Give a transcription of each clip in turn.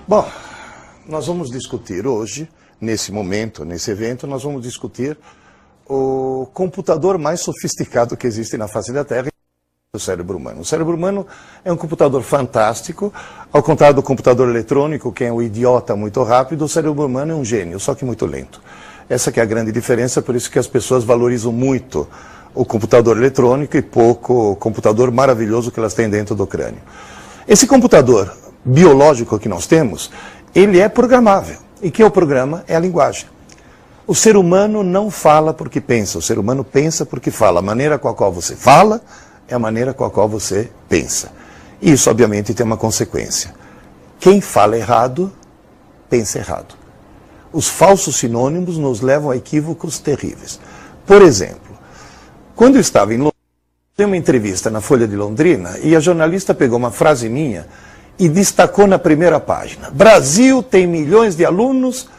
Bom, nós vamos discutir hoje, nesse momento, nesse evento, nós vamos discutir o computador mais sofisticado que existe na face da Terra, o cérebro humano. O cérebro humano é um computador fantástico, ao contrário do computador eletrônico, que é um idiota muito rápido, o cérebro humano é um gênio, só que muito lento. Essa que é a grande diferença, por isso que as pessoas valorizam muito o computador eletrônico e pouco o computador maravilhoso que elas têm dentro do crânio. Esse computador biológico que nós temos, ele é programável. E que é o programa? É a linguagem. O ser humano não fala porque pensa, o ser humano pensa porque fala. A maneira com a qual você fala é a maneira com a qual você pensa. E isso, obviamente, tem uma consequência. Quem fala errado, pensa errado. Os falsos sinônimos nos levam a equívocos terríveis. Por exemplo, quando eu estava em Londrina, dei uma entrevista na Folha de Londrina e a jornalista pegou uma frase minha e destacou na primeira página: Brasil tem milhões de alunos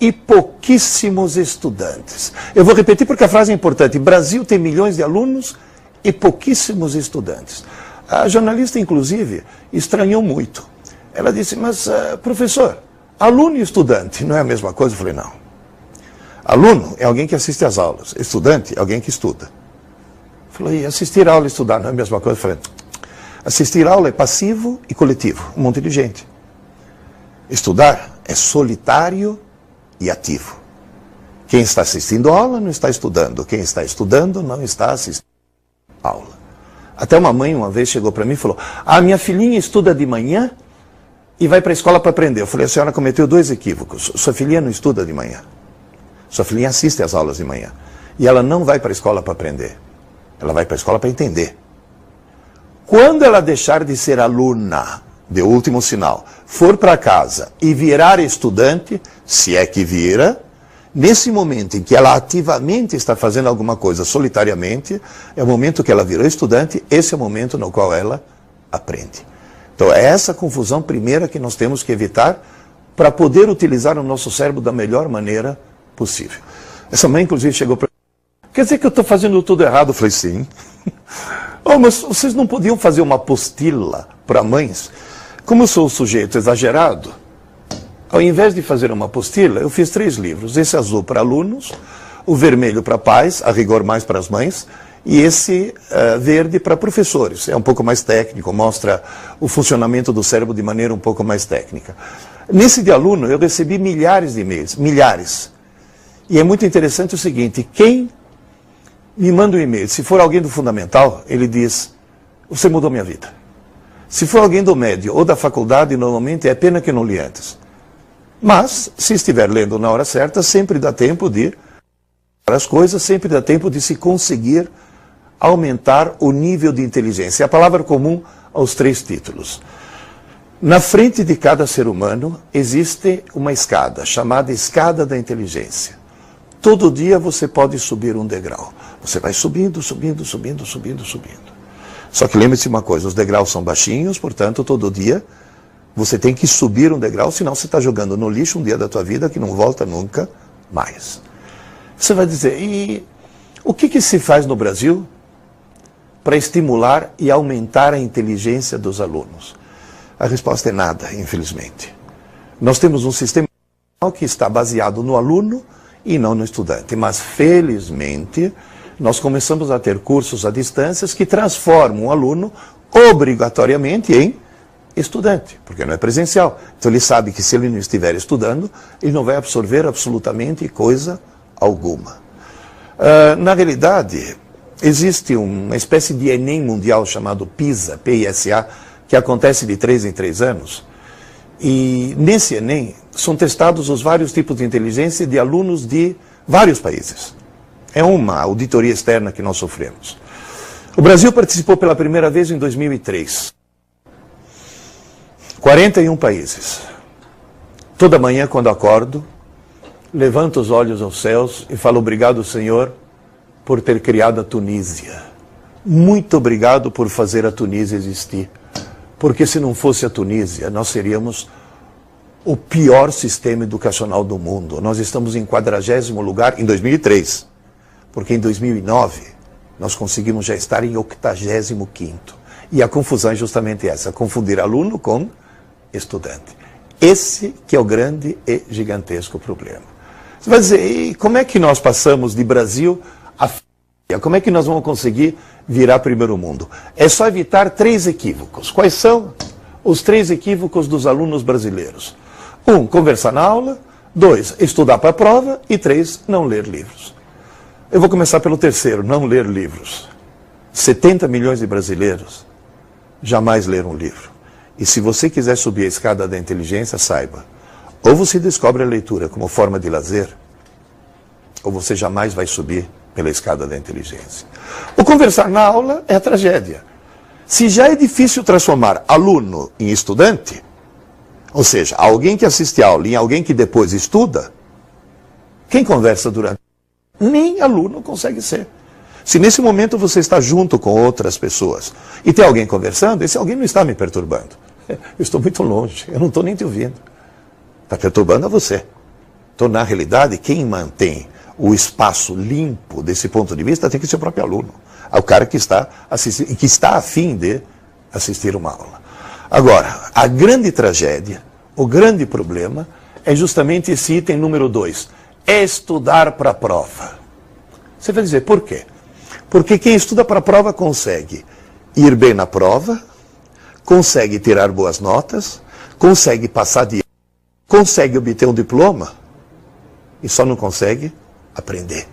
e pouquíssimos estudantes. Eu vou repetir porque a frase é importante. Brasil tem milhões de alunos e pouquíssimos estudantes. A jornalista, inclusive, estranhou muito. Ela disse, mas professor, aluno e estudante não é a mesma coisa? Eu falei, não. Aluno é alguém que assiste às aulas. Estudante é alguém que estuda. Eu falei, assistir aula e estudar não é a mesma coisa? Eu falei, assistir aula é passivo e coletivo, um monte de gente. Estudar é solitário e ativo. Quem está assistindo aula não está estudando. Quem está estudando não está assistindo aula. Até uma mãe uma vez chegou para mim e falou, minha filhinha estuda de manhã e vai para a escola para aprender. Eu falei, a senhora cometeu dois equívocos. Sua filhinha não estuda de manhã. Sua filhinha assiste às aulas de manhã. E ela não vai para a escola para aprender. Ela vai para a escola para entender. Quando ela deixar de ser aluna, de último sinal, for para casa e virar estudante, se é que vira, nesse momento em que ela ativamente está fazendo alguma coisa solitariamente, é o momento que ela virou estudante, esse é o momento no qual ela aprende. Então é essa confusão primeira que nós temos que evitar para poder utilizar o nosso cérebro da melhor maneira possível. Essa mãe, inclusive, chegou para mim, quer dizer que eu estou fazendo tudo errado? Eu falei, sim. Mas vocês não podiam fazer uma apostila para mães? Como eu sou um sujeito exagerado, ao invés de fazer uma apostila, eu fiz 3 livros. Esse azul para alunos, o vermelho para pais, a rigor mais para as mães, e esse verde para professores. É um pouco mais técnico, mostra o funcionamento do cérebro de maneira um pouco mais técnica. Nesse de aluno, eu recebi milhares de e-mails, milhares. E é muito interessante o seguinte, quem me manda um e-mail, se for alguém do fundamental, ele diz, você mudou minha vida. Se for alguém do médio ou da faculdade, normalmente é pena que eu não li antes. Mas, se estiver lendo na hora certa, sempre dá tempo de as coisas, sempre dá tempo de se conseguir aumentar o nível de inteligência. É a palavra comum aos 3 títulos. Na frente de cada ser humano existe uma escada, chamada escada da inteligência. Todo dia você pode subir um degrau. Você vai subindo, subindo, subindo, subindo, subindo. Só que lembre-se uma coisa, os degraus são baixinhos, portanto, todo dia você tem que subir um degrau, senão você está jogando no lixo um dia da tua vida que não volta nunca mais. Você vai dizer, e o que se faz no Brasil para estimular e aumentar a inteligência dos alunos? A resposta é nada, infelizmente. Nós temos um sistema que está baseado no aluno e não no estudante. Mas, felizmente, nós começamos a ter cursos à distância que transformam o aluno obrigatoriamente em estudante, porque não é presencial. Então ele sabe que se ele não estiver estudando, ele não vai absorver absolutamente coisa alguma. Na realidade, existe uma espécie de Enem mundial chamado PISA, P-I-S-A, que acontece de 3 em 3 anos. E nesse Enem são testados os vários tipos de inteligência de alunos de vários países. É uma auditoria externa que nós sofremos. O Brasil participou pela primeira vez em 2003. 41 países. Toda manhã, quando acordo, levanto os olhos aos céus e falo obrigado, Senhor, por ter criado a Tunísia. Muito obrigado por fazer a Tunísia existir. Porque se não fosse a Tunísia, nós seríamos o pior sistema educacional do mundo. Nós estamos em 40º lugar em 2003. Porque em 2009 nós conseguimos já estar em 85º. E a confusão é justamente essa, confundir aluno com estudante. Esse que é o grande e gigantesco problema. Você vai dizer, e como é que nós passamos de Brasil a França? Como é que nós vamos conseguir virar primeiro mundo? É só evitar 3 equívocos. Quais são os 3 equívocos dos alunos brasileiros? 1, conversar na aula. 2, estudar para a prova. E 3, não ler livros. Eu vou começar pelo terceiro, não ler livros. 70 milhões de brasileiros jamais leram um livro. E se você quiser subir a escada da inteligência, saiba, ou você descobre a leitura como forma de lazer, ou você jamais vai subir pela escada da inteligência. O conversar na aula é a tragédia. Se já é difícil transformar aluno em estudante, ou seja, alguém que assiste a aula em alguém que depois estuda, quem conversa durante? Nem aluno consegue ser. Se nesse momento você está junto com outras pessoas e tem alguém conversando, esse alguém não está me perturbando. Eu estou muito longe, eu não estou nem te ouvindo. Está perturbando a você. Então, na realidade, quem mantém o espaço limpo desse ponto de vista tem que ser o próprio aluno. É o cara que está assistindo, que está a fim de assistir uma aula. Agora, a grande tragédia, o grande problema é justamente esse item número 2. É estudar para a prova. Você vai dizer, por quê? Porque quem estuda para a prova consegue ir bem na prova, consegue tirar boas notas, consegue passar de ano, consegue obter um diploma e só não consegue aprender.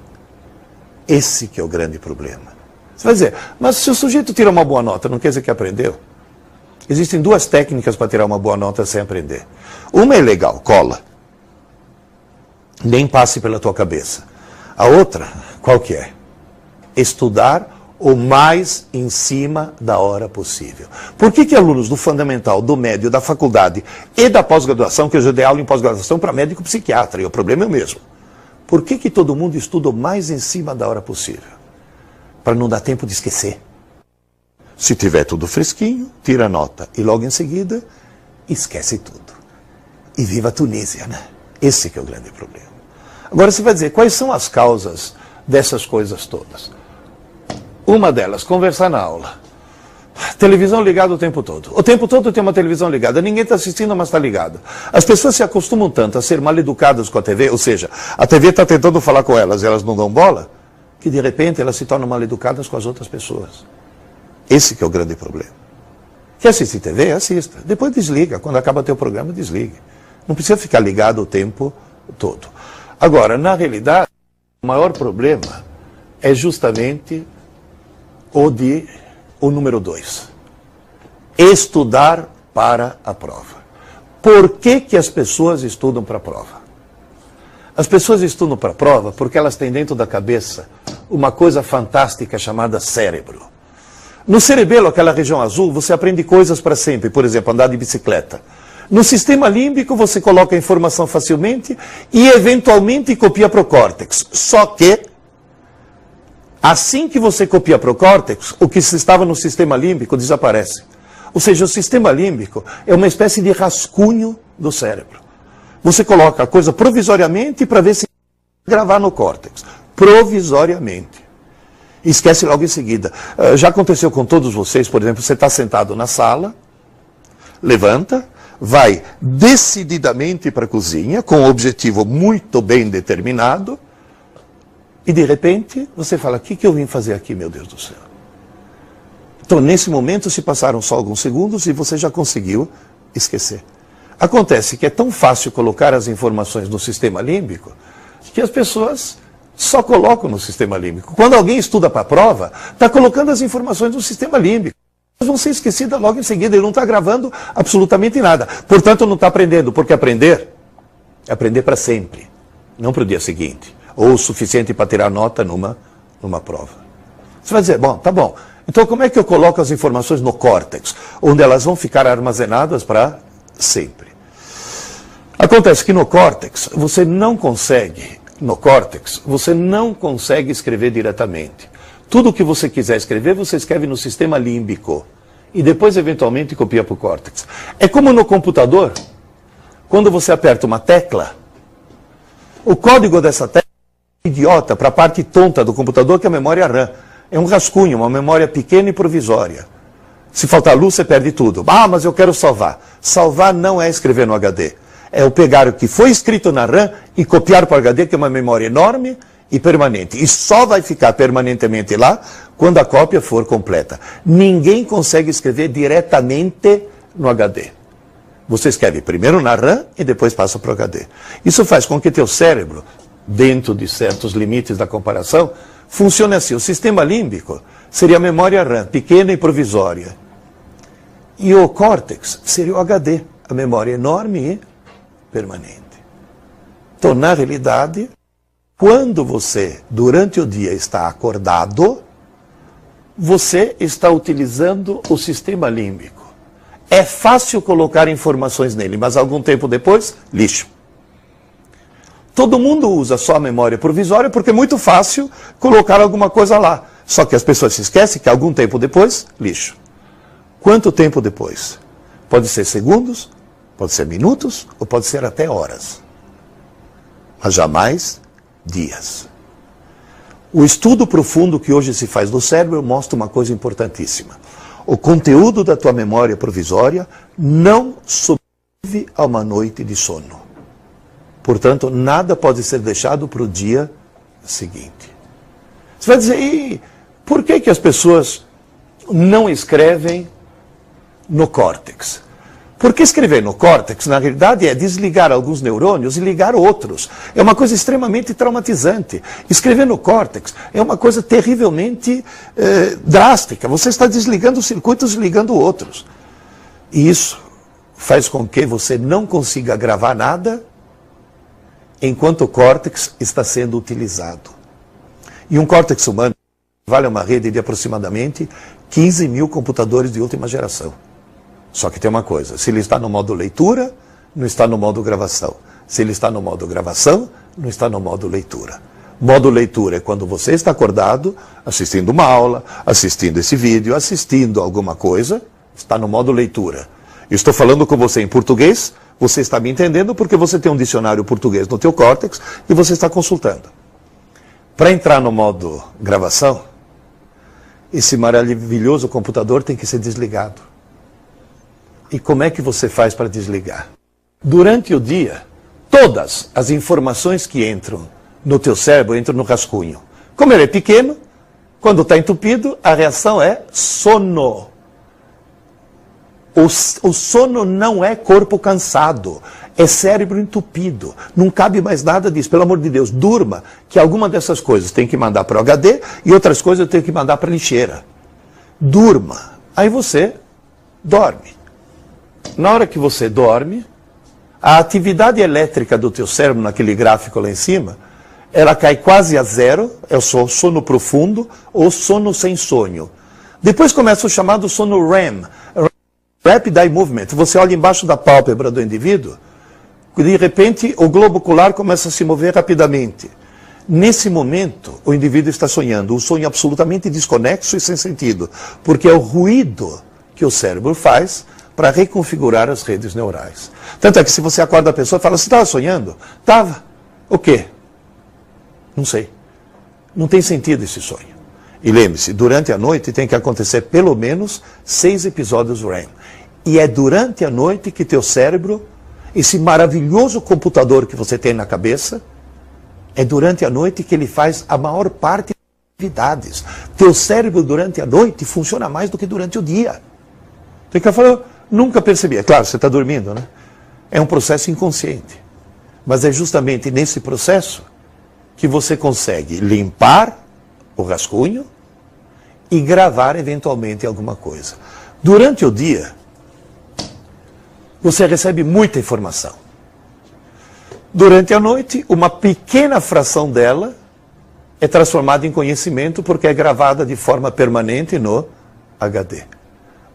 Esse que é o grande problema. Você vai dizer, mas se o sujeito tira uma boa nota, não quer dizer que aprendeu? Existem 2 técnicas para tirar uma boa nota sem aprender. Uma é legal, cola. Nem passe pela tua cabeça. A outra, qual que é? Estudar o mais em cima da hora possível. Por que alunos do fundamental, do médio, da faculdade e da pós-graduação, que eu já dei aula em pós-graduação para médico psiquiatra, e o problema é o mesmo. Por que todo mundo estuda o mais em cima da hora possível? Para não dar tempo de esquecer. Se tiver tudo fresquinho, tira a nota e logo em seguida, esquece tudo. E viva a Tunísia, né? Esse que é o grande problema. Agora você vai dizer, quais são as causas dessas coisas todas? Uma delas, conversar na aula. Televisão ligada o tempo todo. O tempo todo tem uma televisão ligada. Ninguém está assistindo, mas está ligada. As pessoas se acostumam tanto a ser mal educadas com a TV, ou seja, a TV está tentando falar com elas e elas não dão bola, que de repente elas se tornam mal educadas com as outras pessoas. Esse que é o grande problema. Quer assistir TV? Assista. Depois desliga. Quando acaba teu programa, desligue. Não precisa ficar ligado o tempo todo. Agora, na realidade, o maior problema é justamente o número 2. Estudar para a prova. Por que as pessoas estudam para a prova? As pessoas estudam para a prova porque elas têm dentro da cabeça uma coisa fantástica chamada cérebro. No cerebelo, aquela região azul, você aprende coisas para sempre. Por exemplo, andar de bicicleta. No sistema límbico, você coloca a informação facilmente e, eventualmente, copia para o córtex. Só que, assim que você copia para o córtex, o que estava no sistema límbico desaparece. Ou seja, o sistema límbico é uma espécie de rascunho do cérebro. Você coloca a coisa provisoriamente para ver se gravar no córtex. Provisoriamente. E esquece logo em seguida. Já aconteceu com todos vocês, por exemplo, você está sentado na sala, levanta, vai decididamente para a cozinha, com um objetivo muito bem determinado, e de repente você fala, o que eu vim fazer aqui, meu Deus do céu? Então, nesse momento, se passaram só alguns segundos e você já conseguiu esquecer. Acontece que é tão fácil colocar as informações no sistema límbico que as pessoas só colocam no sistema límbico. Quando alguém estuda para a prova, está colocando as informações no sistema límbico. Elas vão ser esquecidas logo em seguida, ele não está gravando absolutamente nada. Portanto, não está aprendendo, porque aprender é aprender para sempre, não para o dia seguinte, ou o suficiente para tirar nota numa prova. Você vai dizer, bom, tá bom, então como é que eu coloco as informações no córtex, onde elas vão ficar armazenadas para sempre? Acontece que no córtex, você não consegue escrever diretamente. Tudo o que você quiser escrever, você escreve no sistema límbico. E depois, eventualmente, copia para o córtex. É como no computador, quando você aperta uma tecla, o código dessa tecla é idiota para a parte tonta do computador, que é a memória RAM. É um rascunho, uma memória pequena e provisória. Se faltar luz, você perde tudo. Ah, mas eu quero salvar. Salvar não é escrever no HD. É o pegar o que foi escrito na RAM e copiar para o HD, que é uma memória enorme e permanente. E só vai ficar permanentemente lá quando a cópia for completa. Ninguém consegue escrever diretamente no HD. Você escreve primeiro na RAM e depois passa para o HD. Isso faz com que teu cérebro, dentro de certos limites da comparação, funcione assim. O sistema límbico seria a memória RAM, pequena e provisória. E o córtex seria o HD, a memória enorme e permanente. Então, na realidade, quando você, durante o dia, está acordado, você está utilizando o sistema límbico. É fácil colocar informações nele, mas algum tempo depois, lixo. Todo mundo usa só a memória provisória porque é muito fácil colocar alguma coisa lá. Só que as pessoas se esquecem que algum tempo depois, lixo. Quanto tempo depois? Pode ser segundos, pode ser minutos ou pode ser até horas. Mas jamais dias. O estudo profundo que hoje se faz do cérebro mostra uma coisa importantíssima. O conteúdo da tua memória provisória não sobrevive a uma noite de sono. Portanto, nada pode ser deixado para o dia seguinte. Você vai dizer, e por que as pessoas não escrevem no córtex? Porque escrever no córtex, na realidade, é desligar alguns neurônios e ligar outros. É uma coisa extremamente traumatizante. Escrever no córtex é uma coisa terrivelmente drástica. Você está desligando circuitos e ligando outros. E isso faz com que você não consiga gravar nada enquanto o córtex está sendo utilizado. E um córtex humano vale uma rede de aproximadamente 15 mil computadores de última geração. Só que tem uma coisa, se ele está no modo leitura, não está no modo gravação. Se ele está no modo gravação, não está no modo leitura. Modo leitura é quando você está acordado, assistindo uma aula, assistindo esse vídeo, assistindo alguma coisa, está no modo leitura. Eu estou falando com você em português, você está me entendendo porque você tem um dicionário português no teu córtex e você está consultando. Para entrar no modo gravação, esse maravilhoso computador tem que ser desligado. E como é que você faz para desligar? Durante o dia, todas as informações que entram no teu cérebro entram no rascunho. Como ele é pequeno, quando está entupido, a reação é sono. O sono não é corpo cansado, é cérebro entupido. Não cabe mais nada disso. Pelo amor de Deus, durma, que alguma dessas coisas tem que mandar para o HD e outras coisas tem que mandar para a lixeira. Durma. Aí você dorme. Na hora que você dorme, a atividade elétrica do teu cérebro, naquele gráfico lá em cima, ela cai quase a zero, é o sono profundo ou sono sem sonho. Depois começa o chamado sono REM, Rapid Eye Movement. Você olha embaixo da pálpebra do indivíduo, de repente o globo ocular começa a se mover rapidamente. Nesse momento, o indivíduo está sonhando, um sonho absolutamente desconexo e sem sentido, porque é o ruído que o cérebro faz para reconfigurar as redes neurais. Tanto é que se você acorda a pessoa e fala, você estava sonhando? Estava. O quê? Não sei. Não tem sentido esse sonho. E lembre-se, durante a noite tem que acontecer pelo menos 6 episódios REM. E é durante a noite que teu cérebro, esse maravilhoso computador que você tem na cabeça, é durante a noite que ele faz a maior parte das atividades. Teu cérebro durante a noite funciona mais do que durante o dia. Tem que falar, nunca percebi. É claro, você está dormindo, né? É um processo inconsciente. Mas é justamente nesse processo que você consegue limpar o rascunho e gravar eventualmente alguma coisa. Durante o dia, você recebe muita informação. Durante a noite, uma pequena fração dela é transformada em conhecimento porque é gravada de forma permanente no HD.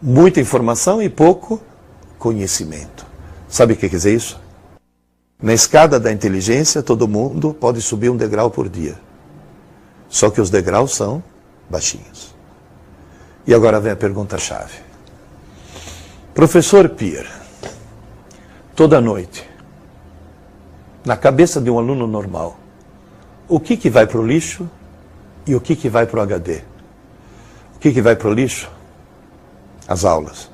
Muita informação e pouco conhecimento. Sabe o que quer dizer isso? Na escada da inteligência, todo mundo pode subir um degrau por dia. Só que os degraus são baixinhos. E agora vem a pergunta-chave. Professor Pierre, toda noite, na cabeça de um aluno normal, o que vai para o lixo e o que vai para o HD? O que vai para o lixo? As aulas.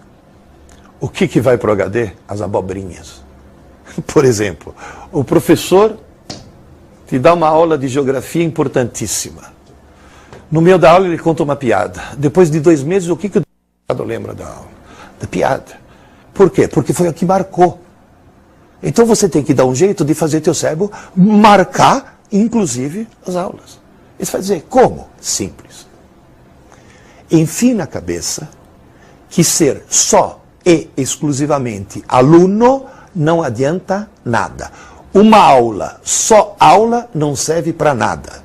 O que vai para o HD? As abobrinhas. Por exemplo, o professor te dá uma aula de geografia importantíssima. No meio da aula ele conta uma piada. Depois de 2 meses, o que o lembra da aula? Da piada. Por quê? Porque foi a que marcou. Então você tem que dar um jeito de fazer teu cérebro marcar, inclusive, as aulas. E você vai dizer, como? Simples. Enfim na cabeça que ser só e exclusivamente aluno não adianta nada. Uma aula, só aula, não serve para nada.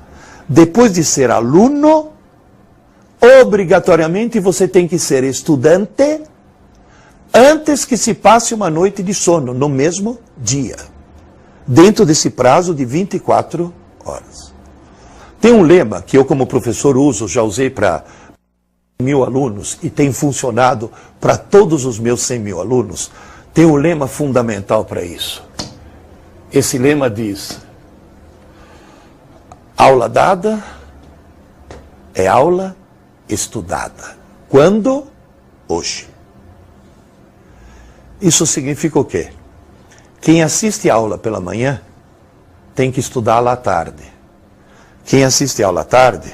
Depois de ser aluno, obrigatoriamente você tem que ser estudante antes que se passe uma noite de sono, no mesmo dia. Dentro desse prazo de 24 horas. Tem um lema que eu como professor uso, já usei para 1.000 alunos e tem funcionado para todos os meus 100.000 alunos. Tem um lema fundamental para isso. Esse lema diz: aula dada é aula estudada. Quando? Hoje. Isso significa o quê? Quem assiste a aula pela manhã tem que estudá-la à tarde. Quem assiste a aula à tarde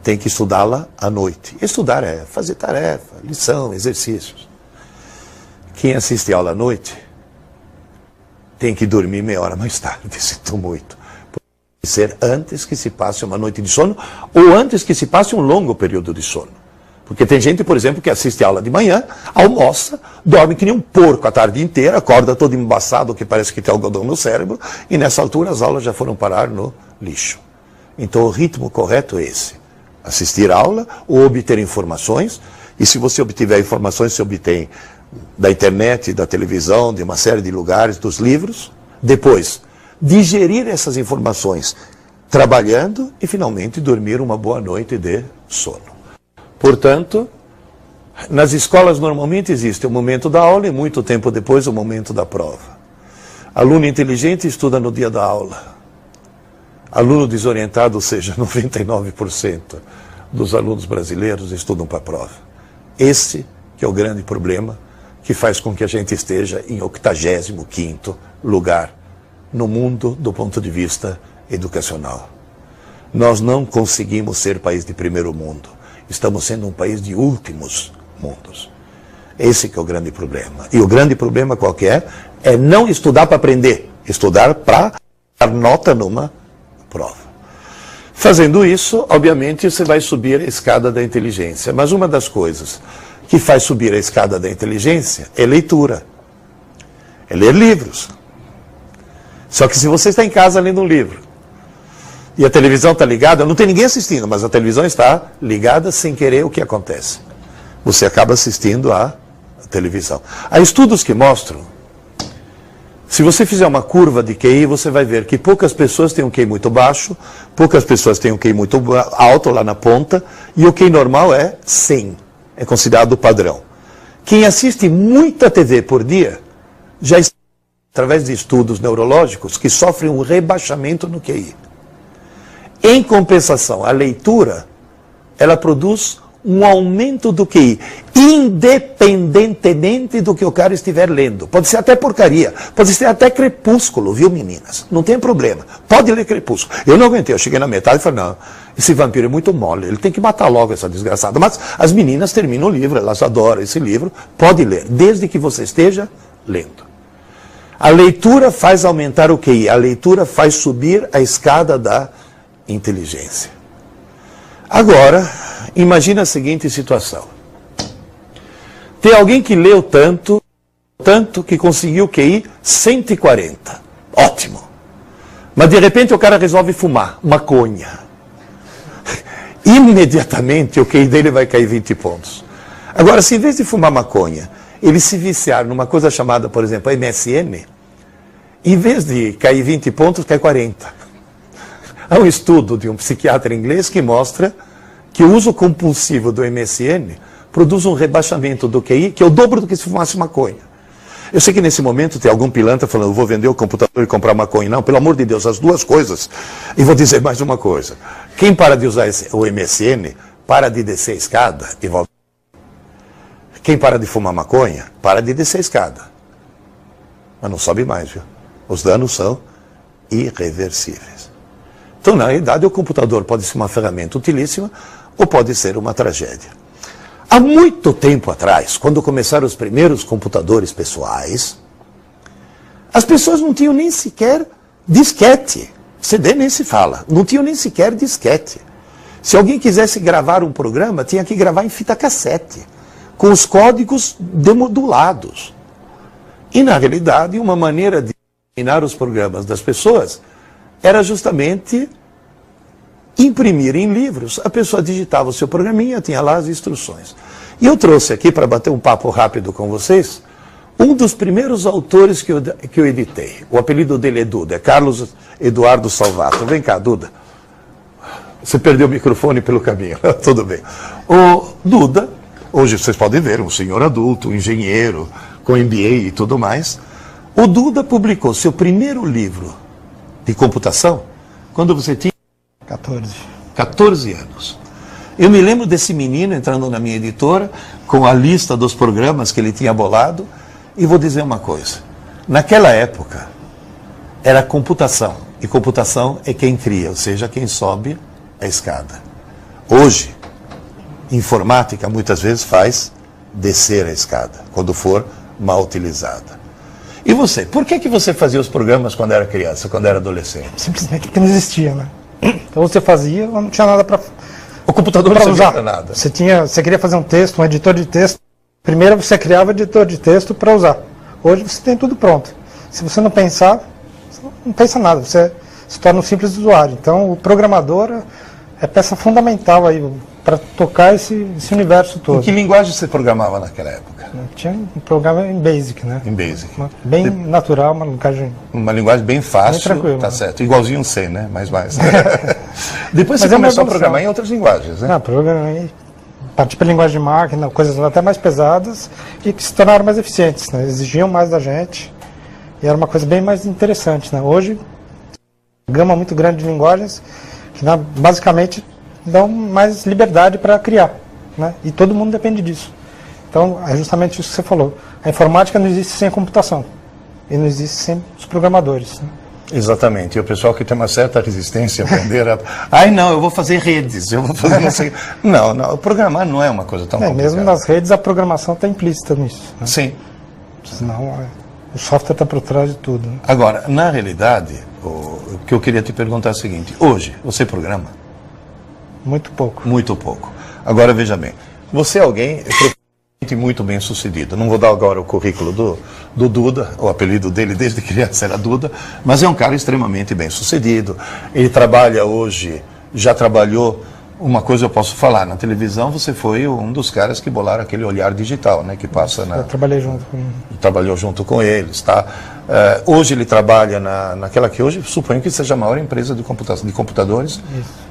tem que estudá-la à noite. Estudar é fazer tarefa, lição, exercícios. Quem assiste a aula à noite tem que dormir meia hora mais tarde, sinto muito. Pode ser antes que se passe uma noite de sono ou antes que se passe um longo período de sono. Porque tem gente, por exemplo, que assiste a aula de manhã, almoça, dorme que nem um porco a tarde inteira, acorda todo embaçado, que parece que tem algodão no cérebro, e nessa altura as aulas já foram parar no lixo. Então o ritmo correto é esse. Assistir a aula ou obter informações, e se você obtiver informações, você obtém da internet, da televisão, de uma série de lugares, dos livros. Depois, digerir essas informações trabalhando e finalmente dormir uma boa noite de sono. Portanto, nas escolas normalmente existe o momento da aula e muito tempo depois o momento da prova. Aluno inteligente estuda no dia da aula. Aluno desorientado, ou seja, 99% dos alunos brasileiros estudam para a prova. Esse que é o grande problema que faz com que a gente esteja em 85º lugar no mundo do ponto de vista educacional. Nós não conseguimos ser país de primeiro mundo. Estamos sendo um país de últimos mundos. Esse que é o grande problema. E o grande problema qual que é? É não estudar para aprender. Estudar para dar nota numa prova. Fazendo isso, obviamente, você vai subir a escada da inteligência. Mas uma das coisas que faz subir a escada da inteligência é leitura. É ler livros. Só que se você está em casa lendo um livro, e a televisão está ligada, não tem ninguém assistindo, mas a televisão está ligada sem querer, o que acontece? Você acaba assistindo à televisão. Há estudos que mostram, se você fizer uma curva de QI, você vai ver que poucas pessoas têm um QI muito baixo, poucas pessoas têm um QI muito alto lá na ponta, e o QI normal é 100, é considerado o padrão. Quem assiste muita TV por dia, já está, através de estudos neurológicos, que sofrem um rebaixamento no QI. Em compensação, a leitura, ela produz um aumento do QI, independentemente do que o cara estiver lendo. Pode ser até porcaria, pode ser até Crepúsculo, viu, meninas? Não tem problema, pode ler Crepúsculo. Eu não aguentei, eu cheguei na metade e falei, não, esse vampiro é muito mole, ele tem que matar logo essa desgraçada. Mas as meninas terminam o livro, elas adoram esse livro, pode ler, desde que você esteja lendo. A leitura faz aumentar o QI, a leitura faz subir a escada da inteligência. Agora, imagina a seguinte situação. Tem alguém que leu tanto que conseguiu QI 140. Ótimo. Mas de repente o cara resolve fumar maconha. Imediatamente o QI dele vai cair 20 pontos. Agora, se em vez de fumar maconha, ele se viciar numa coisa chamada, por exemplo, MSN, em vez de cair 20 pontos, cai 40. Há um estudo de um psiquiatra inglês que mostra que o uso compulsivo do MSN produz um rebaixamento do QI que é o dobro do que se fumasse maconha. Eu sei que nesse momento tem algum pilantra falando, eu vou vender o computador e comprar maconha. Não, pelo amor de Deus, as duas coisas. E vou dizer mais uma coisa. Quem para de usar o MSN, para de descer a escada e volta. Quem para de fumar maconha, para de descer a escada. mas não sobe mais, viu? Os danos são irreversíveis. Então, na realidade, o computador pode ser uma ferramenta utilíssima ou pode ser uma tragédia. Há muito tempo atrás, quando começaram os primeiros computadores pessoais, as pessoas não tinham nem sequer disquete. CD nem se fala. Não tinham nem sequer disquete. Se alguém quisesse gravar um programa, tinha que gravar em fita cassete, com os códigos demodulados. E, na realidade, uma maneira de eliminar os programas das pessoas era justamente imprimir em livros. A pessoa digitava o seu programinha, tinha lá as instruções. E eu trouxe aqui, para bater um papo rápido com vocês, um dos primeiros autores que eu editei. O apelido dele é Duda, é Carlos Eduardo Salvato. Vem cá, Duda. Você perdeu o microfone pelo caminho, tudo bem. O Duda, hoje vocês podem ver, um senhor adulto, um engenheiro, com MBA e tudo mais. O Duda publicou seu primeiro livro de computação quando você tinha 14 anos. Eu me lembro desse menino entrando na minha editora com a lista dos programas que ele tinha bolado e vou dizer uma coisa. Naquela época era computação e computação é quem cria, ou seja, quem sobe a escada. Hoje, informática muitas vezes faz descer a escada, quando for mal utilizada. E você, por que você fazia os programas quando era criança, quando era adolescente? Simplesmente porque não existia, né? Então você fazia, não tinha nada para o computador não servia para nada. Você queria fazer um texto, um editor de texto. Primeiro você criava editor de texto para usar. Hoje você tem tudo pronto. Se você não pensar, você não pensa nada. Você se torna um simples usuário. Então o programador é peça fundamental aí para tocar esse universo todo. Em que linguagem você programava naquela época? Tinha um programa em Basic, né? Em Basic. Bem natural, uma linguagem... Uma linguagem bem fácil, bem tranquilo, tá né? certo. Igualzinho um C, né? Mais. Depois você começou a programar em outras linguagens, né? Não, programei, parti para linguagem de máquina, coisas até mais pesadas e que se tornaram mais eficientes, né? Exigiam mais da gente e era uma coisa bem mais interessante, né? Hoje, uma gama muito grande de linguagens que basicamente dão mais liberdade para criar, né? E todo mundo depende disso. Então, é justamente isso que você falou. A informática não existe sem a computação. E não existe sem os programadores. Né? Exatamente. E o pessoal que tem uma certa resistência a aprender a... Ai, não, eu vou fazer redes, eu vou fazer não sei... Não, programar não é uma coisa tão complicada. Mesmo nas redes, a programação está implícita nisso. Né? Sim. Senão, o software está por trás de tudo. Né? Agora, na realidade, o que eu queria te perguntar é o seguinte. Hoje, você programa? Muito pouco. Muito pouco. Agora, veja bem. Você é alguém... muito bem sucedido. Não vou dar agora o currículo do Duda, o apelido dele desde criança era Duda, mas é um cara extremamente bem sucedido. Ele trabalha hoje, já trabalhou, uma coisa eu posso falar, na televisão você foi um dos caras que bolaram aquele olhar digital, né, que passa na... Eu trabalhei junto com... Trabalhou junto com eles, tá? Hoje ele trabalha naquela que hoje suponho que seja a maior empresa de computadores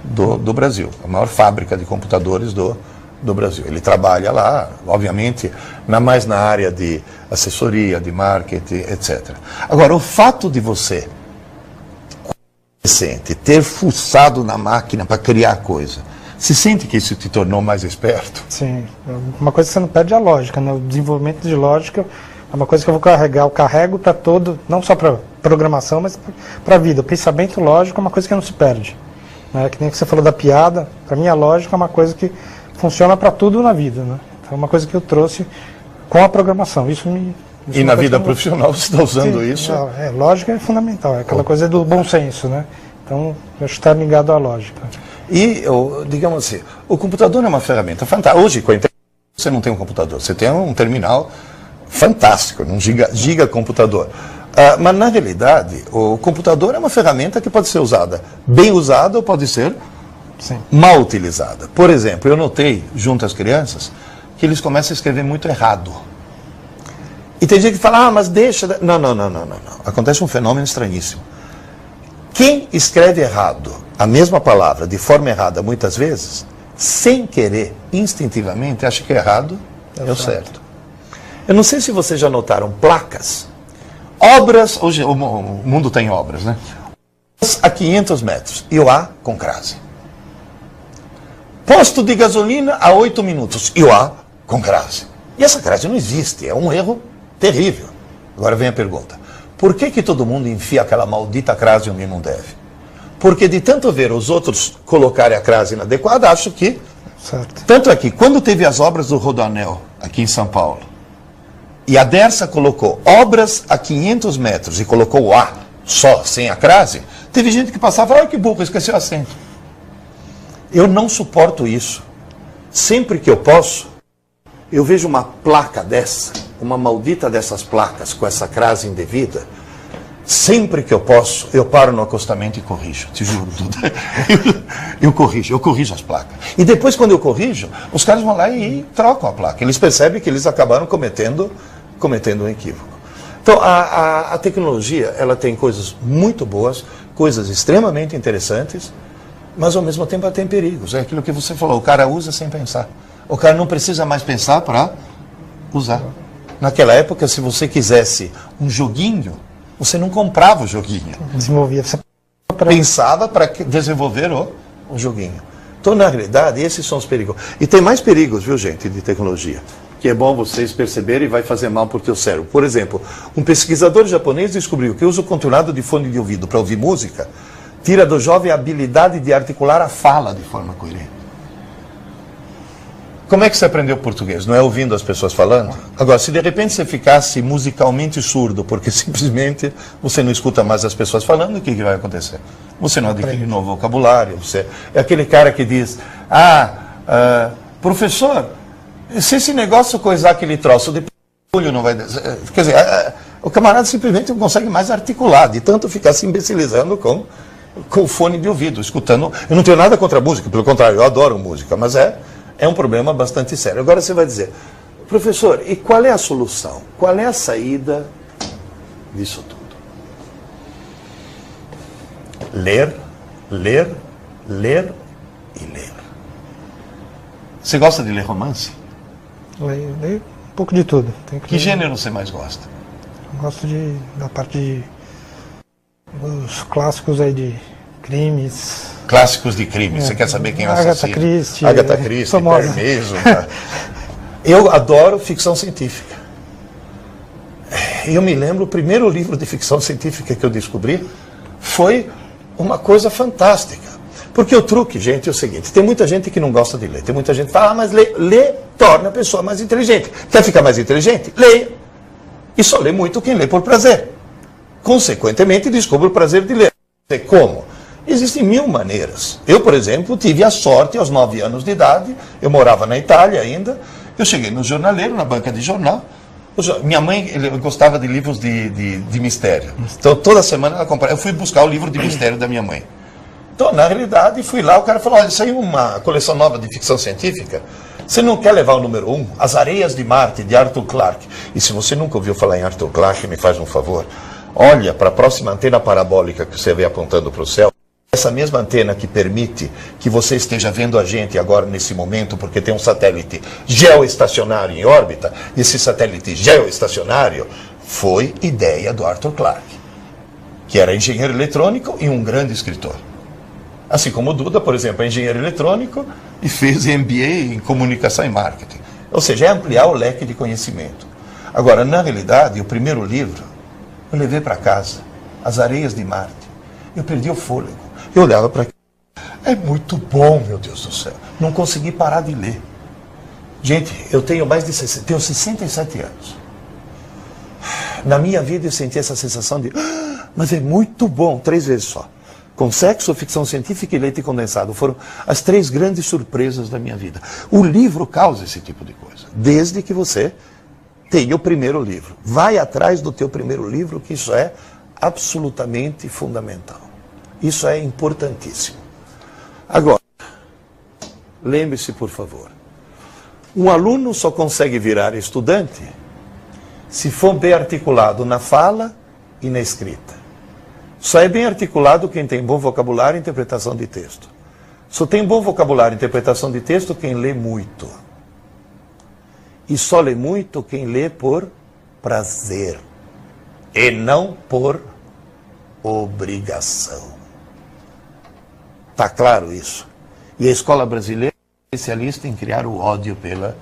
do Brasil, a maior fábrica de computadores do Brasil. Ele trabalha lá, obviamente, mais na área de assessoria, de marketing, etc. Agora, o fato de você, ter fuçado na máquina para criar coisa, se sente que isso te tornou mais esperto? Sim. Uma coisa que você não perde é a lógica, né? O desenvolvimento de lógica é uma coisa que eu vou carregar. Eu carrego para todo, não só para programação, mas para a vida. O pensamento lógico é uma coisa que não se perde. Né? Que nem que você falou da piada, para mim a lógica é uma coisa que funciona para tudo na vida, né? Então é uma coisa que eu trouxe com a programação. Isso e na vida profissional você está usando isso? Lógica é fundamental, é aquela coisa do bom senso, né? Então eu acho que está ligado à lógica. E, digamos assim, o computador é uma ferramenta fantástica. Hoje, com a internet, você não tem um computador, você tem um terminal fantástico, um gigacomputador. Mas na realidade, o computador é uma ferramenta que pode ser usada bem usada ou pode ser mal utilizada. Por exemplo, eu notei, junto às crianças, que eles começam a escrever muito errado. E tem gente que fala, mas deixa... Não. Acontece um fenômeno estranhíssimo. Quem escreve errado a mesma palavra de forma errada muitas vezes, sem querer, instintivamente, acha que errado é o certo. Eu não sei se vocês já notaram placas. Obras, hoje o mundo tem obras, né? A 500 metros, e o A com crase. Posto de gasolina a 8 minutos, e o A com crase. E essa crase não existe, é um erro terrível. Agora vem a pergunta. Por que todo mundo enfia aquela maldita crase onde não deve? Porque de tanto ver os outros colocarem a crase inadequada, acho que... Certo. Tanto é que, quando teve as obras do Rodoanel, aqui em São Paulo, e a Dersa colocou obras a 500 metros e colocou o A só, sem a crase, teve gente que passava e falava, ai que burro, esqueceu o acento. Eu não suporto isso. Sempre que eu posso, eu vejo uma placa dessa, uma maldita dessas placas com essa crase indevida, sempre que eu posso, eu paro no acostamento e corrijo, te juro tudo. Eu corrijo as placas. E depois, quando eu corrijo, os caras vão lá e trocam a placa. Eles percebem que eles acabaram cometendo um equívoco. Então, a tecnologia, ela tem coisas muito boas, coisas extremamente interessantes, mas ao mesmo tempo ela tem perigos. É aquilo que você falou, o cara usa sem pensar. O cara não precisa mais pensar para usar. Naquela época, se você quisesse um joguinho, você não comprava o joguinho. Desenvolvia. Você pensava para desenvolver o joguinho. Então, na realidade, esses são os perigos. E tem mais perigos, viu, gente, de tecnologia, que é bom vocês perceberem e vai fazer mal para o teu cérebro. Por exemplo, um pesquisador japonês descobriu que o uso continuado de fone de ouvido para ouvir música tira do jovem a habilidade de articular a fala de forma coerente. Como é que você aprendeu português? Não é ouvindo as pessoas falando? Agora, se de repente você ficasse musicalmente surdo, porque simplesmente você não escuta mais as pessoas falando, o que vai acontecer? Você não adquire novo vocabulário. Você é aquele cara que diz, professor, se esse negócio coisar aquele troço, depois o olho não vai... Quer dizer, o camarada simplesmente não consegue mais articular, de tanto ficar se imbecilizando com o fone de ouvido, escutando. Eu não tenho nada contra a música, pelo contrário, eu adoro música, mas é um problema bastante sério. Agora você vai dizer, professor, e qual é a solução? Qual é a saída disso tudo? Ler, ler, ler e ler. Você gosta de ler romance? leio um pouco de tudo. Que gênero você mais gosta? Eu gosto da parte dos clássicos aí de crimes. Clássicos de crime. Você quer saber quem é o assassino? Agatha Christie, mesmo. Eu adoro ficção científica. Eu me lembro, o primeiro livro de ficção científica que eu descobri foi uma coisa fantástica. Porque o truque, gente, é o seguinte, tem muita gente que não gosta de ler. Tem muita gente que fala, mas ler torna a pessoa mais inteligente. Quer ficar mais inteligente? Leia. E só lê muito quem lê por prazer. Consequentemente, descobre o prazer de ler. Como? Existem 1000 maneiras. Eu, por exemplo, tive a sorte, aos 9 anos de idade, eu morava na Itália ainda, eu cheguei no jornaleiro, na banca de jornal. Minha mãe gostava de livros de mistério. Então, toda semana ela comprava. Eu fui buscar o livro de mistério da minha mãe. Então, na realidade, fui lá, o cara falou, olha, saiu uma coleção nova de ficção científica, você não quer levar o número 1? As Areias de Marte, de Arthur Clarke. E se você nunca ouviu falar em Arthur Clarke, me faz um favor, olha para a próxima antena parabólica que você vê apontando para o céu, essa mesma antena que permite que você esteja vendo a gente agora nesse momento, porque tem um satélite geoestacionário em órbita, e esse satélite geoestacionário foi ideia do Arthur Clarke, que era engenheiro eletrônico e um grande escritor. Assim como o Duda, por exemplo, é engenheiro eletrônico e fez MBA em comunicação e marketing. Ou seja, é ampliar o leque de conhecimento. Agora, na realidade, o primeiro livro, eu levei para casa, As Areias de Marte. Eu perdi o fôlego. Eu olhava para aquilo. É muito bom, meu Deus do céu. Não consegui parar de ler. Gente, eu tenho tenho 67 anos. Na minha vida eu senti essa sensação de, mas é muito bom, 3 vezes só. Com sexo, ficção científica e leite condensado. Foram as 3 grandes surpresas da minha vida. O livro causa esse tipo de coisa. Desde que você tenha o primeiro livro. Vai atrás do teu primeiro livro, que isso é absolutamente fundamental. Isso é importantíssimo. Agora, lembre-se, por favor. Um aluno só consegue virar estudante se for bem articulado na fala e na escrita. Só é bem articulado quem tem bom vocabulário e interpretação de texto. Só tem bom vocabulário e interpretação de texto quem lê muito. E só lê muito quem lê por prazer. E não por obrigação. Está claro isso? E a escola brasileira é especialista em criar o ódio pela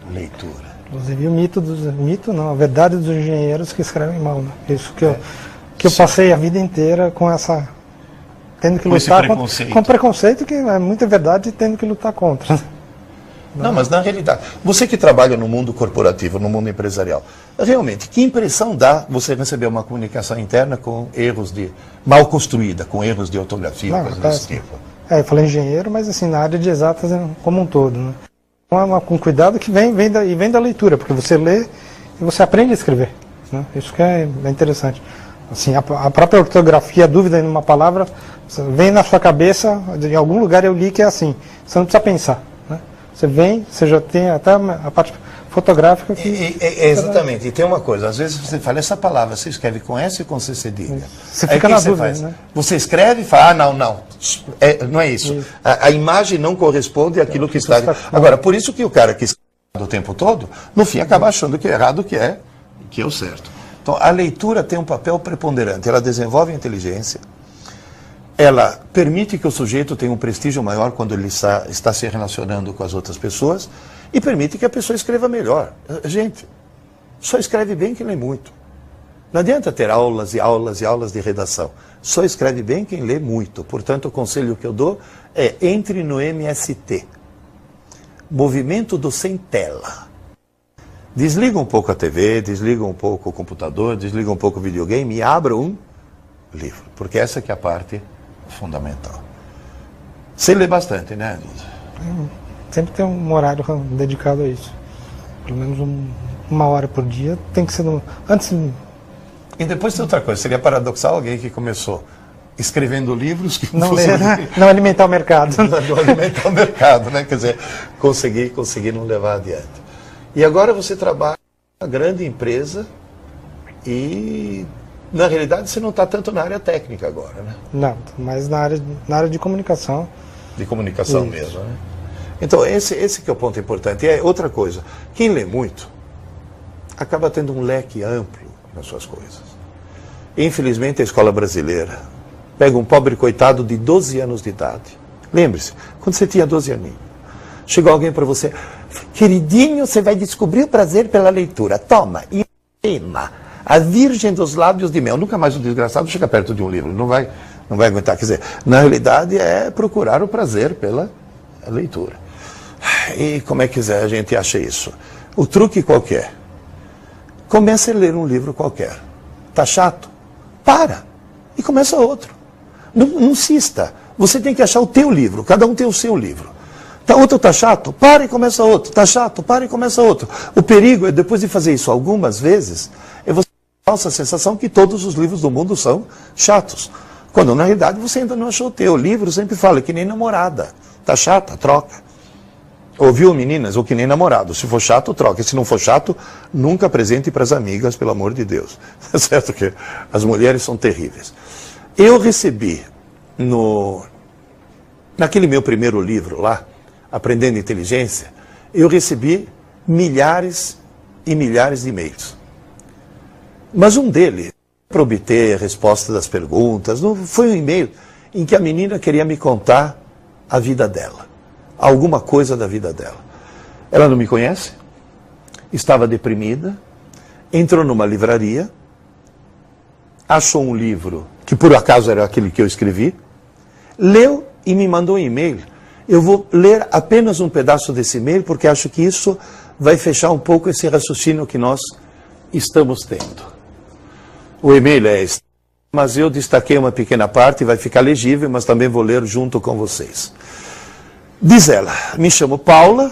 leitura. Inclusive a verdade dos engenheiros que escrevem mal, né? Isso que eu passei a vida inteira com essa... tendo que lutar com preconceito, que é muita verdade, tendo que lutar contra. Não, mas na realidade, você que trabalha no mundo corporativo, no mundo empresarial, realmente, que impressão dá você receber uma comunicação interna com erros mal construída, com erros de ortografia, coisas desse tipo? Eu falei engenheiro, mas assim, na área de exatas como um todo, né? Então, com cuidado que vem da leitura, porque você lê e você aprende a escrever, né? Isso que é interessante. Assim, a própria ortografia, a dúvida em uma palavra, vem na sua cabeça, em algum lugar eu li que é assim, você não precisa pensar, né? Você vem, você já tem até a parte fotográfica que... Exatamente, e tem uma coisa, às vezes você fala, essa palavra você escreve com S ou com C cedilha? Você fica na dúvida, né? Você escreve e fala, não é isso. A imagem não corresponde àquilo que está... Agora, por isso que o cara que escreve o tempo todo, no fim acaba achando que é errado, que é o certo. Então, a leitura tem um papel preponderante, ela desenvolve a inteligência, ela permite que o sujeito tenha um prestígio maior quando ele está se relacionando com as outras pessoas e permite que a pessoa escreva melhor. Gente, só escreve bem quem lê muito. Não adianta ter aulas e aulas e aulas de redação. Só escreve bem quem lê muito. Portanto, o conselho que eu dou é entre no MST. Movimento do Sem Tela. Desliga um pouco a TV, desliga um pouco o computador, desliga um pouco o videogame e abra um livro. Porque essa que é a parte fundamental. Você lê bastante, né, Luiz? Sempre tem um horário dedicado a isso. Pelo menos uma hora por dia. Tem que ser antes. E depois tem outra coisa. Seria paradoxal alguém que começou escrevendo livros que não alimentar o mercado. Não alimentar o mercado, né? Quer dizer, conseguir não levar adiante. E agora você trabalha em uma grande empresa e, na realidade, você não está tanto na área técnica agora, né? Não, mas na área de comunicação. De comunicação mesmo, né? Então, esse que é o ponto importante. E é outra coisa, quem lê muito acaba tendo um leque amplo nas suas coisas. Infelizmente, a escola brasileira pega um pobre coitado de 12 anos de idade. Lembre-se, quando você tinha 12 aninhos, chegou alguém para você, queridinho, você vai descobrir o prazer pela leitura. Toma, e a Virgem dos Lábios de Mel. Nunca mais o desgraçado chega perto de um livro, não vai aguentar. Quer dizer, na realidade é procurar o prazer pela leitura. E como é que a gente acha isso? O truque qualquer. Comece a ler um livro qualquer. Tá chato? Para. E começa outro. Não insista. Você tem que achar o teu livro. Cada um tem o seu livro. Outro tá chato? Para e começa outro. Tá chato? Para e começa outro. O perigo é, depois de fazer isso algumas vezes, é você ter a falsa sensação que todos os livros do mundo são chatos. Quando, na realidade, você ainda não achou o teu. O livro sempre fala, que nem namorada. Tá chata? Troca. Ouviu, meninas? Ou que nem namorado. Se for chato, troca. Se não for chato, nunca apresente para as amigas, pelo amor de Deus. É certo que as mulheres são terríveis. Eu recebi, naquele meu primeiro livro lá, Aprendendo Inteligência, eu recebi milhares e milhares de e-mails. Mas um deles, para obter a resposta das perguntas, foi um e-mail em que a menina queria me contar a vida dela. Alguma coisa da vida dela. Ela não me conhece, estava deprimida, entrou numa livraria, achou um livro, que por acaso era aquele que eu escrevi, leu e me mandou um e-mail. Eu vou ler apenas um pedaço desse e-mail, porque acho que isso vai fechar um pouco esse raciocínio que nós estamos tendo. O e-mail é este, mas eu destaquei uma pequena parte, vai ficar legível, mas também vou ler junto com vocês. Diz ela, me chamo Paula,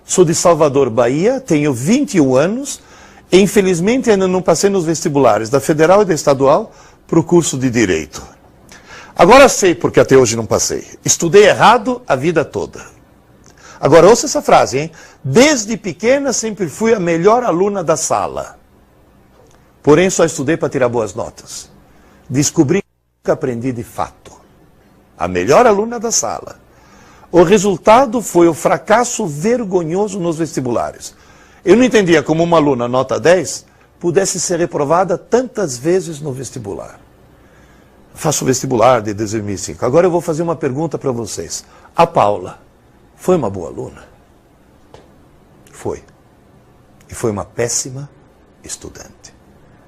sou de Salvador, Bahia, tenho 21 anos e infelizmente ainda não passei nos vestibulares da Federal e da Estadual para o curso de Direito. Agora sei porque até hoje não passei. Estudei errado a vida toda. Agora ouça essa frase, hein? Desde pequena sempre fui a melhor aluna da sala. Porém só estudei para tirar boas notas. Descobri que nunca aprendi de fato. A melhor aluna da sala. O resultado foi o fracasso vergonhoso nos vestibulares. Eu não entendia como uma aluna nota 10 pudesse ser reprovada tantas vezes no vestibular. Faço o vestibular de 2005. Agora eu vou fazer uma pergunta para vocês. A Paula foi uma boa aluna? Foi. e foi uma péssima estudante.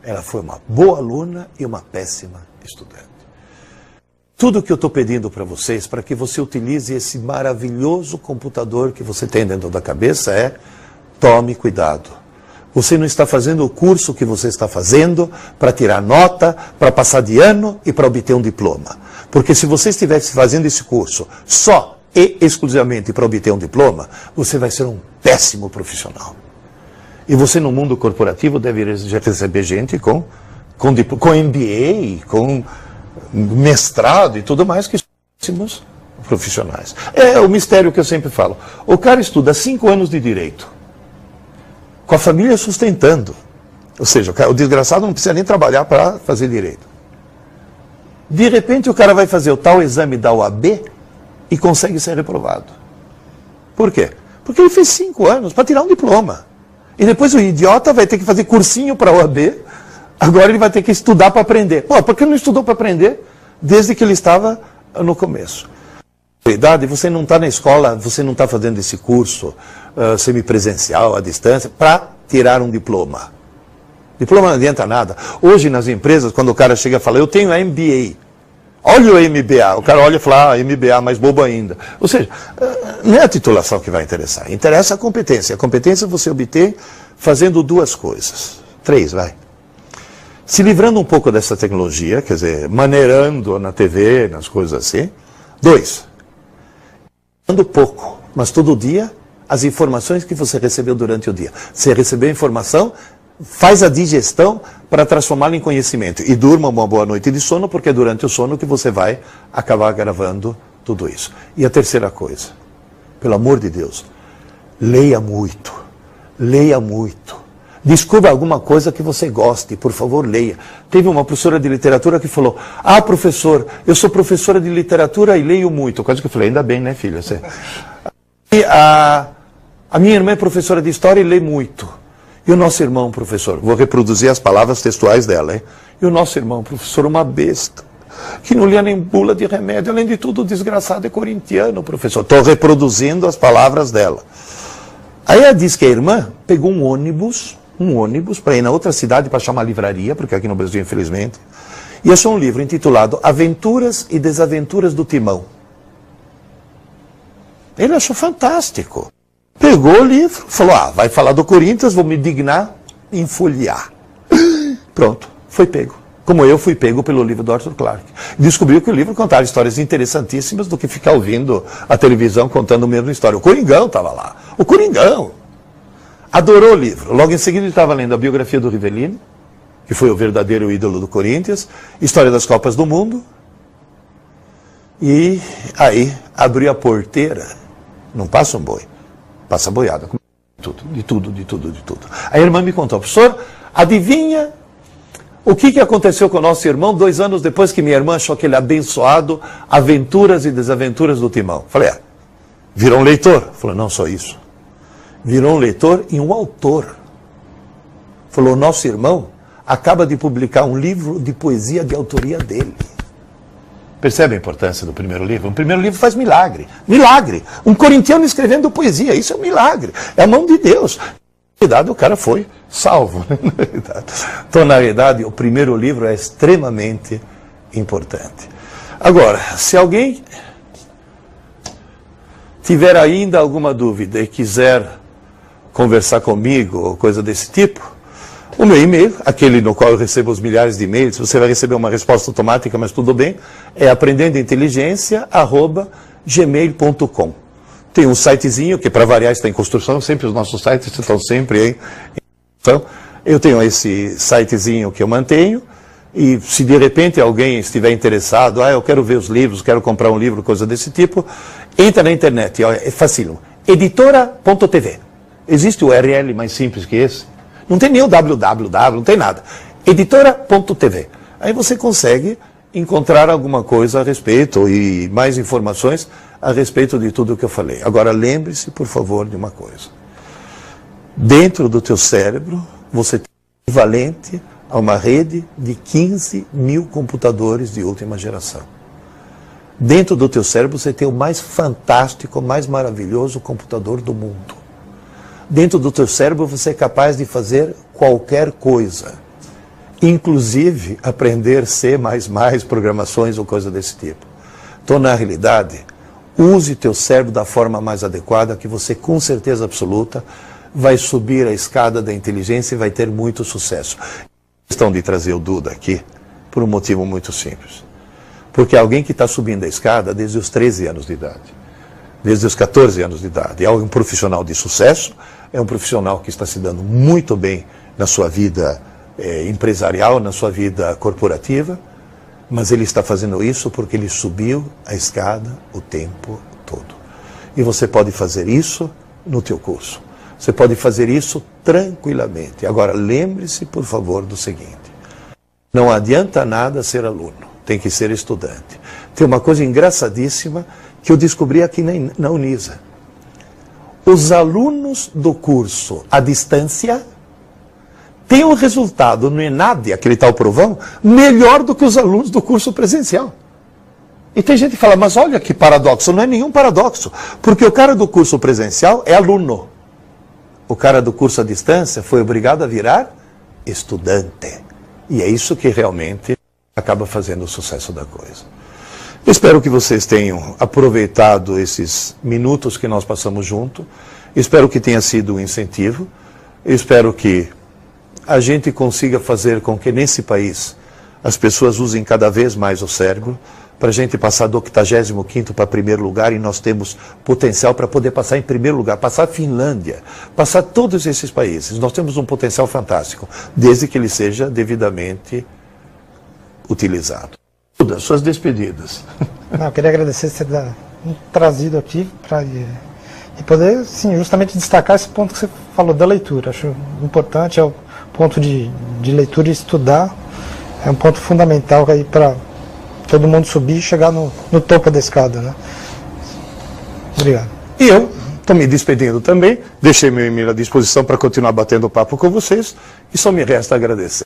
Ela foi uma boa aluna e uma péssima estudante. Tudo que eu estou pedindo para vocês, para que você utilize esse maravilhoso computador que você tem dentro da cabeça, é: tome cuidado. Você não está fazendo o curso que você está fazendo para tirar nota, para passar de ano e para obter um diploma. Porque se você estivesse fazendo esse curso só e exclusivamente para obter um diploma, você vai ser um péssimo profissional. E você, no mundo corporativo, deve receber gente com MBA, com mestrado e tudo mais, que são péssimos profissionais. É o mistério que eu sempre falo. O cara estuda 5 anos de direito, com a família sustentando. Ou seja, o desgraçado não precisa nem trabalhar para fazer direito. De repente o cara vai fazer o tal exame da OAB e consegue ser reprovado. Por quê? Porque ele fez 5 anos para tirar um diploma. E depois o idiota vai ter que fazer cursinho para a OAB, agora ele vai ter que estudar para aprender. Pô, por que ele não estudou para aprender desde que ele estava no começo? Na verdade, você não está na escola, você não está fazendo esse curso semipresencial, à distância, para tirar um diploma. Diploma não adianta nada. Hoje, nas empresas, quando o cara chega e fala: eu tenho MBA. Olha o MBA. O cara olha e fala: MBA, mais bobo ainda. Ou seja, não é a titulação que vai interessar. Interessa a competência. A competência você obtém fazendo 2 coisas. 3, vai. Se livrando um pouco dessa tecnologia, quer dizer, maneirando na TV, nas coisas assim. 2, estudando pouco, mas todo dia, as informações que você recebeu durante o dia. Você recebeu informação, faz a digestão para transformá-la em conhecimento. E durma uma boa noite de sono, porque é durante o sono que você vai acabar gravando tudo isso. E a terceira coisa, pelo amor de Deus, leia muito. Leia muito. Descubra alguma coisa que você goste, por favor, leia. Teve uma professora de literatura que falou: ah, professor, eu sou professora de literatura e leio muito. Quase que eu falei: ainda bem, né, filha? Você... E a minha irmã é professora de história e lê muito. E o nosso irmão, professor, vou reproduzir as palavras textuais dela, hein? E o nosso irmão, professor, uma besta, que não lia nem bula de remédio, além de tudo, o desgraçado é corintiano, professor. Estou reproduzindo as palavras dela. Aí ela diz que a irmã pegou um ônibus para ir na outra cidade para achar uma livraria, porque aqui no Brasil, infelizmente, e achou um livro intitulado Aventuras e Desaventuras do Timão. Ele achou fantástico. Pegou o livro, falou: ah, vai falar do Corinthians, vou me dignar em folhear. Pronto, foi pego. Como eu fui pego pelo livro do Arthur Clarke. Descobriu que o livro contava histórias interessantíssimas do que ficar ouvindo a televisão contando a mesma história. O Coringão estava lá. O Coringão. Adorou o livro. Logo em seguida ele estava lendo a biografia do Rivellini, que foi o verdadeiro ídolo do Corinthians, história das Copas do Mundo. E aí abriu a porteira. Não passa um boi, passa boiada. De tudo. A irmã me contou: professor, adivinha o que aconteceu com o nosso irmão 2 anos depois que minha irmã achou aquele abençoado Aventuras e Desaventuras do Timão? Falei: virou um leitor? Falou: não só isso. Virou um leitor e um autor. Falou: o nosso irmão acaba de publicar um livro de poesia de autoria dele. Percebe a importância do primeiro livro? O primeiro livro faz milagre. Milagre! Um corintiano escrevendo poesia, isso é um milagre. É a mão de Deus. Na verdade, o cara foi salvo. Então, na verdade, o primeiro livro é extremamente importante. Agora, se alguém tiver ainda alguma dúvida e quiser conversar comigo ou coisa desse tipo, o meu e-mail, aquele no qual eu recebo os milhares de e-mails, você vai receber uma resposta automática, mas tudo bem, é aprendendointeligência@gmail.com. Tem um sitezinho, que para variar está em construção, sempre os nossos sites estão sempre em construção. Eu tenho esse sitezinho que eu mantenho, e se de repente alguém estiver interessado, eu quero ver os livros, quero comprar um livro, coisa desse tipo, entra na internet, é facílimo, editora.tv. Existe o URL mais simples que esse? Não tem nem o www, não tem nada. Editora.tv. Aí você consegue encontrar alguma coisa a respeito e mais informações a respeito de tudo o que eu falei. Agora, lembre-se, por favor, de uma coisa. Dentro do teu cérebro, você tem o equivalente a uma rede de 15 mil computadores de última geração. Dentro do teu cérebro, você tem o mais fantástico, mais maravilhoso computador do mundo. Dentro do teu cérebro você é capaz de fazer qualquer coisa, inclusive aprender C++, programações ou coisa desse tipo. Então, na realidade, use teu cérebro da forma mais adequada, que você, com certeza absoluta, vai subir a escada da inteligência e vai ter muito sucesso. A questão de trazer o Duda aqui, por um motivo muito simples. Porque alguém que está subindo a escada desde os 13 anos de idade, desde os 14 anos de idade, é um profissional de sucesso, é um profissional que está se dando muito bem na sua vida empresarial, na sua vida corporativa, mas ele está fazendo isso porque ele subiu a escada o tempo todo. E você pode fazer isso no teu curso. Você pode fazer isso tranquilamente. Agora, lembre-se, por favor, do seguinte. Não adianta nada ser aluno, tem que ser estudante. Tem uma coisa engraçadíssima que eu descobri aqui na Unisa. Os alunos do curso à distância têm um resultado no ENAD, aquele tal provão, melhor do que os alunos do curso presencial. E tem gente que fala, mas olha que paradoxo. Não é nenhum paradoxo, porque o cara do curso presencial é aluno. O cara do curso à distância foi obrigado a virar estudante. E é isso que realmente acaba fazendo o sucesso da coisa. Espero que vocês tenham aproveitado esses minutos que nós passamos junto. Espero que tenha sido um incentivo. Espero que a gente consiga fazer com que nesse país as pessoas usem cada vez mais o cérebro, para a gente passar do 85º para primeiro lugar, e nós temos potencial para poder passar em primeiro lugar, passar a Finlândia, passar todos esses países. Nós temos um potencial fantástico, desde que ele seja devidamente utilizado. Suas despedidas. Não, eu queria agradecer você ter trazido aqui e poder, sim, justamente destacar esse ponto que você falou da leitura. Acho importante, é o ponto de leitura e estudar, é um ponto fundamental aí para todo mundo subir e chegar no topo da escada, né? Obrigado. E eu estou me despedindo também, deixei meu e-mail à disposição para continuar batendo papo com vocês, e só me resta agradecer.